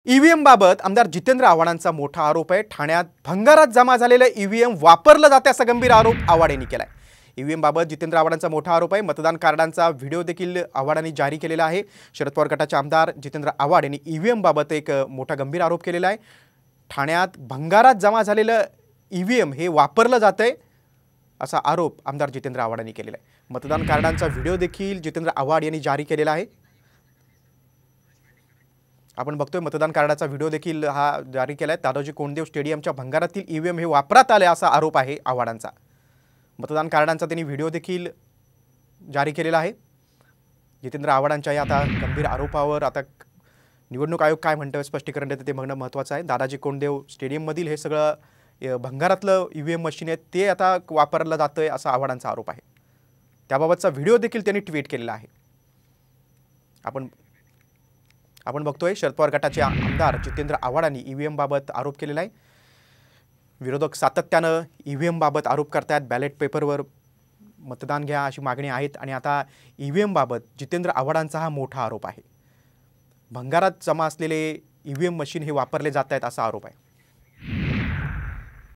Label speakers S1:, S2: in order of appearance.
S1: EVM बाबत आमदार जितेंद्र आव्हाडांचा मोठा आरोप आहे। ठाण्यात भंगारात जमा झालेले ईव्हीएम वापरलं जाते असा गंभीर आरोप आव्हाड यांनी केलाय। ईव्हीएम बाबत जितेंद्र आव्हाडांचा मोठा आरोप आहे। मतदान कार्डांचा व्हिडिओ देखील आव्हाडांनी जारी केलेला आहे। शरद पवार गटाचे आमदार जितेंद्र आव्हाड यांनी ईव्हीएम बाबत एक मोठा गंभीर आरोप केलेला आहे। ठाण्यात भंगारात जमा झालेलं ईव्हीएम हे वापरलं जातंय असा आरोप आमदार जितेंद्र आव्हाड यांनी केलेला आहे। मतदान कार्डांचा व्हिडिओ देखील जितेंद्र आव्हाड यांनी जारी केलेला आहे। आपण बघतोय मतदान कार्डाचा व्हिडिओ देखील हा जारी केलाय। दादोजी कोंडदेव स्टेडियमच्या भंगारातील ईव्हीएम हे वापरात आले असा आरोप आहे आव्हाडांचा। मतदान कार्डांचा त्यांनी व्हिडिओ देखील जारी केलेला आहे। जितेंद्र आव्हाडांच्या या आता गंभीर आरोपावर आता निवडणूक आयोग काय म्हणतोय स्पष्टीकरण देते ते बघणं महत्त्वाचं आहे। दादाजी कोंडदेव स्टेडियम मधील हे सगळं भंगारातलं ईव्हीएम मशीन आहे ते आता वापरलं जातंय असा आव्हाडांचा आरोप आहे। त्याबाबतचा व्हिडिओ देखील त्यांनी ट्विट केलेला आहे। आपण बघतोय शरद पवार गटाचे आमदार जितेंद्र आव्हाडांनी ईव्हीएम बाबत आरोप केलेला आहे। विरोधक सातत्यानं ईव्हीएम बाबत आरोप करतात। बॅलेट पेपरवर मतदान घ्या अशी मागणी आहेत आणि आता ईव्हीएम बाबत जितेंद्र आव्हाडांचा हा मोठा आरोप आहे। भंगारात जमा असलेले ईव्हीएम मशीन हे वापरले जात आहेत असा आरोप आहे।